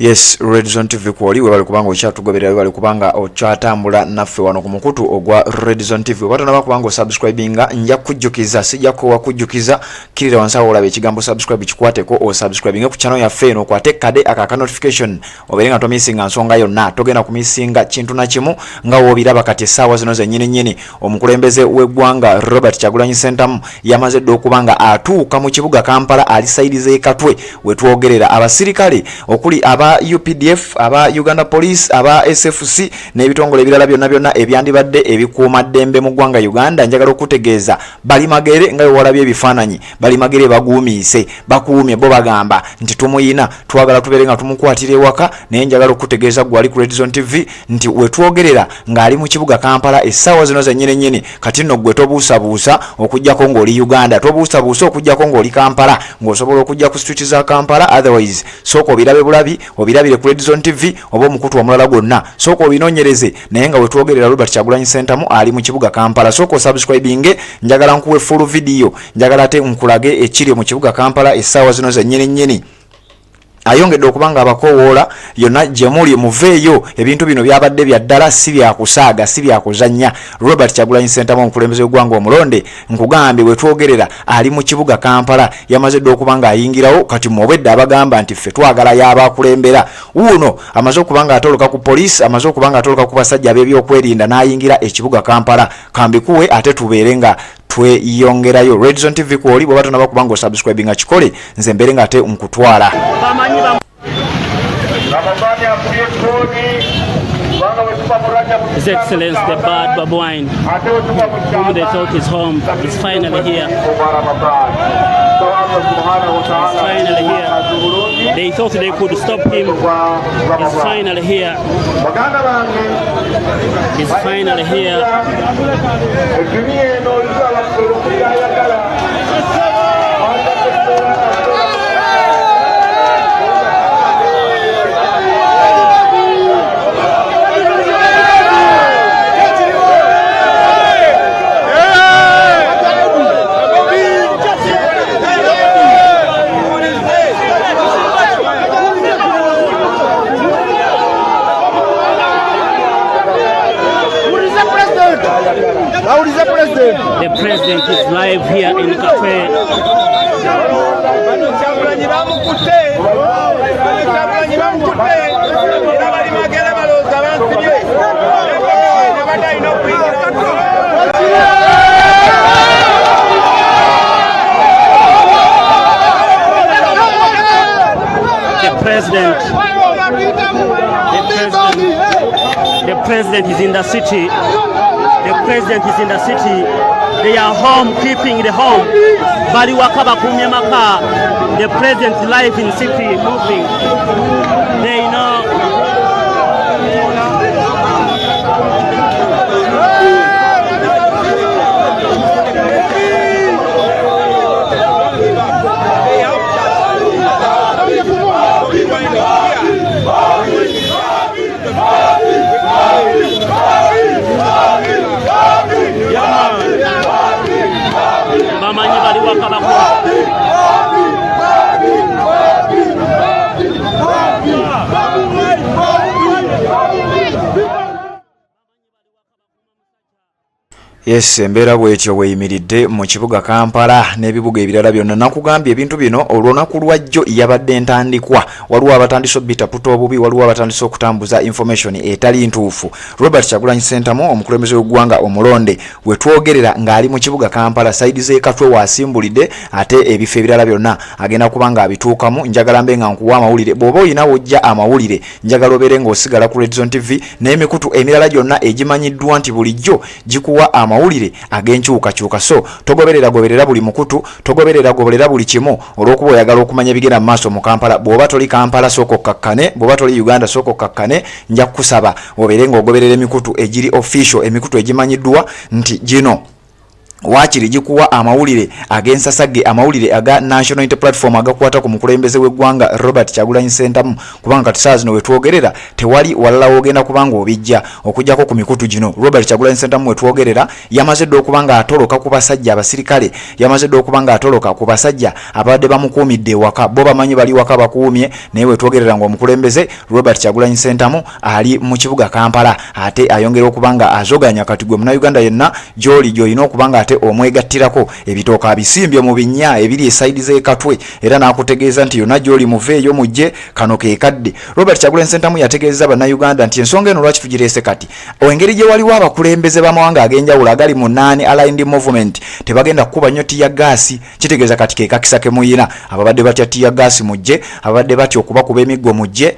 Yes, Red Zone TV kwoli webali kubanga okyatugoberera webali kubanga okyatambula naffe wano ku mukutu ogwa Red Zone TV. Watana bakubanga subscribinga nja kujjukiza sijja ko wakujjukiza kirira wansawo olabe ekigambo subscribe kikwateko o subscribinga ku channel yaffe eno kwate kade akaka notification oberenga to missinga nsonga yonna togenda ku missinga kintu na kimu nga wobiraba kati sawa zino zennyini omukulembeze w'eggwanga Robert Kyagulanyi Ssentamu yamaze ddo okubanga atuuka mu kibuga Kampala ali saidize Katwe wetwogerera abasirikale okuli aba UPDF aba Uganda Police aba SFC n'ebitongole ebirala byonna ebyandibadde ebikuuma ddembe mu ggwanga Uganda njagala okutegeeza bali magere nga walabye ebifaananyi bali magere baguumiise bakuumye bo bagamba nti tumuyina twagala tubere nga tumukwatire waka naye njagala okutegeeza gwali ku Red Zone TV nti wetwogerera ng'ali mu kibuga Kampala essaawa zino zennyini kati nno gwe tobuusabuusa okujjako ng'oli Uganda tobuusabuusa okujjako ng'oli Kampala ng'osobola okujja ku street za Kampala otherwise soko obirabe bulabi obirabire ku Red Zone TV oba omukutu omulala gwonna soko obinoonyereze naye nga wetwogerera Robert Kyagulanyi Ssentamu ali mu kibuga Kampala soko subscribinge njagala nkuwe full video njagala ate nkulage ekiri mu kibuga Kampala essaawa zino zennyini ayongedde okubanga abakowoola yonna gye muli muveeyo ebintu bino byabadde bya ddala si byakusaaga si byakuzannya Robert Kyagulanyi Ssentamu omukulembeze w'eggwanga omulonde nkugambye wetwogerera ali mu kibuga Kampala yamaze dde okubanga ayingirawo kati mwobwedde abagamba nti ffe twagala y'abakulembera wuno amaze okubanga atoloka ku poliisi amaze okubanga atoloka ku basajja ab'ebyokwerinda n'ayingira ekibuga Kampala kambikuwe ate tubeere nga tweyongerayo Red Zone TV kwoli bwe batona bakubanga subscribinga kikole nze mbere nga ate nkutwala His Excellency the Bad Babuine, whom they thought is home, is finally here. He's finally here. They thought they could stop him. He's finally here. He's finally here. The president is live here in Katwe. The president is in the city. The president is in the city. They are home, keeping the home. Bali wakaba kumyamaka. The president live in city, moving. They know. Yes, embeera bwetyo weyimiridde mu kibuga Kampala n'ebibuga ebirala byonna nakugambye ebintu bino olunaku lwajjo yabadde ntandikwa waliwo abatandise obita puto obubi waliwo abatandise okutambuza information etali ntuufu Robert Kyagulanyi Ssentamu omukulembeze w'eggwanga omulonde wetwogerera ng'ali mu kibuga Kampala saidi ze Katwe wasimbulidde ate ebifo ebirala byonna agenda kubanga abituukamu njagala mbe nga nkuwa amawulire bw'oba olina wojja amawulire njagala obeere ng'osigala ku Red Zone TV n'emikutu emirala gyonna egimanyiddwa nti bulijjo gikuwa amawulire agenkyukakyuka so togoberera buli mukutu togoberera buli kimu olw'okuba oyagala okumanya ebigenda mu maaso mu Kampala bw'oba toli Kampala soko kakkane bw'oba toli Uganda soko kakkane nja kukusaba obeere ng'ogoberera emikutu egiri official emikutu egimanyiddwa nti gino wakiri jikuwa amawulire agensasage amawulire aga National Unity Platform agakwata ku mukulembeze w'eggwanga Robert Kyagulanyi Ssentamu kubanga kati saazi no wetwogerera tewali walala wogenda kubanga obijja okujjako ku mikutu gino. Robert Kyagulanyi Ssentamu wetwogerera yamaze dde okubanga atoloka ku basajja abasirikale, yamaze dde okubanga atoloka ku basajja abadde bamukuumidde waka, bo bamanyi bali waka bakuumye, naye wetwogerera ng'omukulembeze Robert Kyagulanyi Ssentamu ali mu kibuga Kampala ate ayongera okubanga azoganya kati gwe Munnayuganda yenna gy'oli gy'olina okubanga omwegattirako ebitooka abisimbye mu binnya ebiri esaidi z'ekatwe era n'akutegeeza nti yonna gy'oli muveeyo mujje kano keekadde. Robert Kyagulanyi Ssentamu yategeeza bannayuganda nti ensonga eno lwaki tugireese kati engeri gye waliwo abakulembeze b'amawanga ag'enjawulo agali mu Nine Aligned Movement tebagenda kukuba nnyo tiya gaasi, kitegeeza kati keekakisa ke muyina. Ababadde batya tiya gaasi mujje, ababadde batya okubakuba emiggo mujje,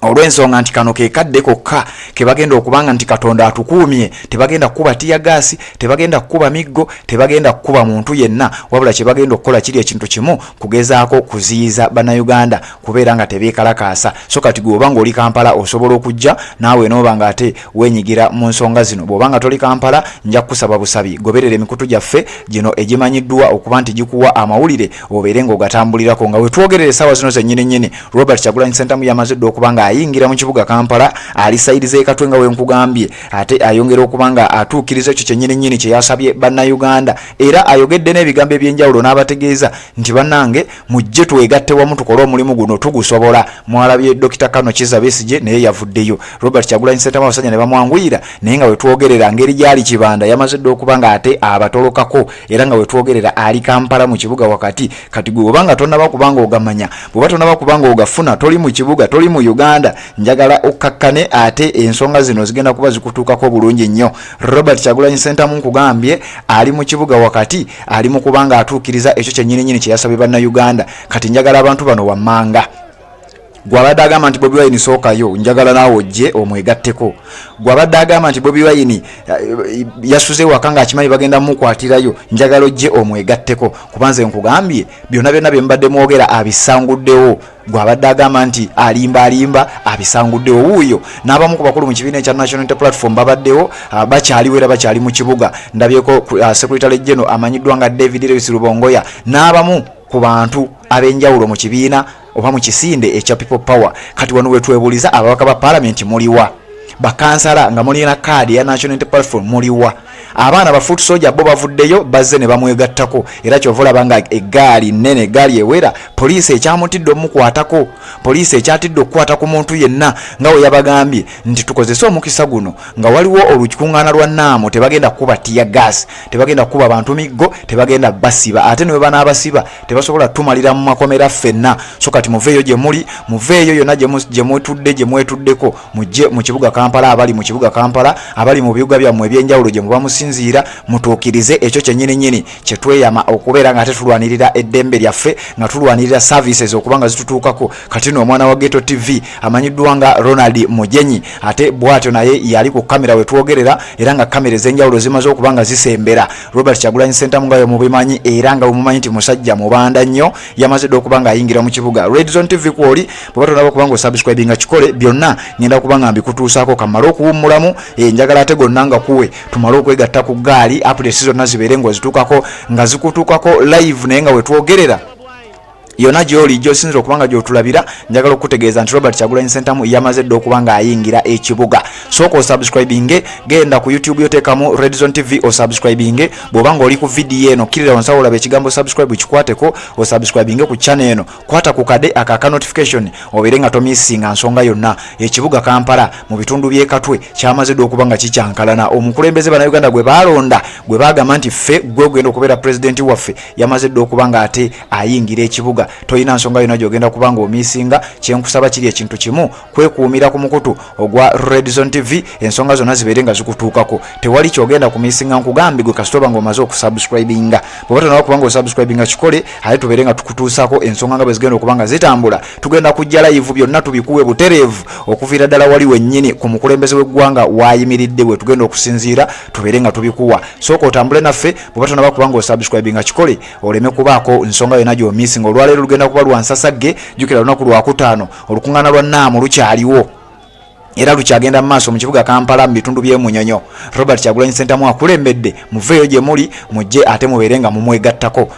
olw'ensonga nti kano keekadde kokka kebagenda okubanga nti Katonda atukuumye. Tebagenda kukuba tiya gaasi, tebagenda kukuba miggo, tebagenda kukuba muntu yenna, wabula kyebagenda okukola kiri ekintu kimu, kugezaako kuziyiza bannayuganda kubeera nga tebeekalakaasa. So kati gweoba ng'oli Kampala osobola okujja naawe n'oba nga ate weenyigira mu nsonga zino. Bw'oba nga toli Kampala nja kusaba busabi goberera emikutu gyaffe gino egimanyiddwa okuba nti gikuwa amawulire obeere ng'ogatambulirako nga wetwogerera essaawa zino zennyini. Robert Kyagulanyi Ssentamu yamaze dde okubanga ayingira mu kibuga Kampala ali saidi z'ekatwe nga wenkugambye, ate ayongera okubanga atuukiriza ekyo kyennyini kye yasabye bannayuganda, era ayogedde n'ebigambo eby'enjawulo n'abategeeza nti bannange mujje twegatte wamu tukole omulimu guno tugusobola. Mwalabye Dr. Kano Kizza Besigye naye yavuddeyo. Robert Kyagulanyi Ssentamu abasajja ne bamwanguyira, naye nga wetwogerera ngeri gyali kibanda yamaze dde okubanga ate abatolokako, era nga wetwogerera ali Kampala mu kibuga wakati. Kati gwe obanga tonnaba kubanga ogamanya, bw'oba tonnaba kubanga ogafuna, toli mu kibuga, toli mu Uganda, njagala okkakkane ate ensonga zino zigenda kuba zikutuukako bulungi nnyo. Robert Kyagulanyi Ssentamu nkugambye ali mu kibuga wakati, ali mu kubanga atuukiriza ekyo kyennyini kye yasabye bannayuganda. Kati njagala abantu bano wammanga. Gwabadde agamba nti Bobi Wine sookayo, njagala naawe ojje omwegatteko. Gwabadde agamba nti Bobi Wine yasuze waka ng'akimanyi bagenda mukwatirayo, njagala ojje omwegatteko. Kubanze nkugambye byonna bye mbadde mwogera abisanguddewo. Gwabadde agamba nti alimba abisanguddewo wuuyo. N'abamu ku bakulu mu kibiina ekya National Unity Platform babaddewo, bakyaliwo era bakyali mu kibuga. Ndabyeko Secretary General amanyiddwa nga David Lewis Rubongoya n'abamu ku bantu ab'enjawulo mu kibiina oba mu kisinde ekya People Power. Kati wano wetwebuuliza ababaka ba Parliament muliwa, bakansala nga mulina kaadi ya National Unity Platform muliwa, abaana ba foot soldier bo bavuddeyo bazze ne bamwegattako, era kyovula banga eggaali nnene, eggaali ewera, poliisi ekyamutidde omukwatako, poliisi ekyatidde okukwata ku muntu yenna nga we yabagambye nti tukozese omukisa guno nga waliwo olukikuŋŋaana lwa Naamo tebagenda kukuba tiya gaasi, tebagenda kukuba bantu miggo, tebagenda basiba, ate ne bwe banaabasiba tebasobola tumalira mu makomera ffenna. So kati muveeyo gye muli, muveeyo yonna gye mwetuddeko, mujje mu kibuga Kampala, abali mu kibuga Kampala, abali mu bibuga byammwe eby'enjawulo gye muba musinziira, mutuukirize ekyo kyennyini kye tweyama okubeera nga ate tulwanirira eddembe lyaffe, nga tulwanirira services okubanga zitutuukako. Kati no omwana wa Ghetto TV amanyiddwa nga Ronald Mujenyi, ate bw'atyo naye yali ku kamera wetwogerera, era nga kamera ez'enjawulo zimaze okubanga zisembera. Robert Kyagulanyi Ssentamu nga mubimanyi era nga mumanyi nti musajja mubanda nnyo, yamaze dde okubanga ayingira mu kibuga. Red Zone TV kwoli bw'oba tonaba kubanga osubscribe nga kikole byonna ngenda kubanga mbikutuusaako kamala okuwummulamu, njagala ate gonna nga kuwe tumale okwegatta ku gaali updates zonna zibeere ng'ozituukako nga zikutuukako live, naye nga wetwogerera yonna gy'oli gy'osinzira okubanga gy'otulabira. Njagala okutegeeza nti Robert Kyagulanyi Ssentamu yamaze dde okubanga ayingira ekibuga. Sooka osubscribinge, genda ku YouTube yoteekamu Red Zone TV osubscribinge. Bw'oba ng'oli ku video eno kirira wansawo olaba ekigambo subscribe kikwateko, osubscribinge ku channel eno, kwata ku kade aka notification obeere nga tomissinga nsonga yonna. Ekibuga Kampala mu bitundu by'e Katwe kyamaze dde okubanga kikyankalana. Omukulembeze bannayuganda gwe baalonda, gwe baagamba nti ffe gwe ogenda okubeera pulezidenti waffe, yamaze dde okubanga ate ayingira ekibuga. Toyina nsonga yonna gy'ogenda kubanga omisinga. Kyenkusaba kiri ekintu kimu, kwekuumira ku mukutu ogwa Red Zone TV, ensonga zonna zibeere nga zikutuukako. Tewali kyogenda kumisinga, nkugambye gwe kasitoba ng'omaze okusubscribinga. Bw'oba tonaba kubanga osubscribinga kikole, ate tubeere nga tukutuusaako ensonga nga bwe zigenda okubanga zitambula. Tugenda kujja live byonna tubikuwe butereevu okuviira ddala wali wennyini ku mukulembeze w'eggwanga wayimiridde bwe tugenda okusinziira, tubeere nga tubikuwa. Sooka otambule naffe, bw'oba tonaba kubanga osubscribinga kikole oleme kubaako nsonga yonna gy'omisinga. Olwaleero lugenda kuba lwa Nsasagge, jjukira lunaku lwa 5 olukuŋŋaana lwa Naamo lukyaliwo. era lukyagenda mu maaso mu kibuga Kampala mu bitundu by'Emunyonyo. Robert Kyagulanyi Ssentamu akulembedde muveeyo gye muli mujje ate mubeere nga mumwegattako.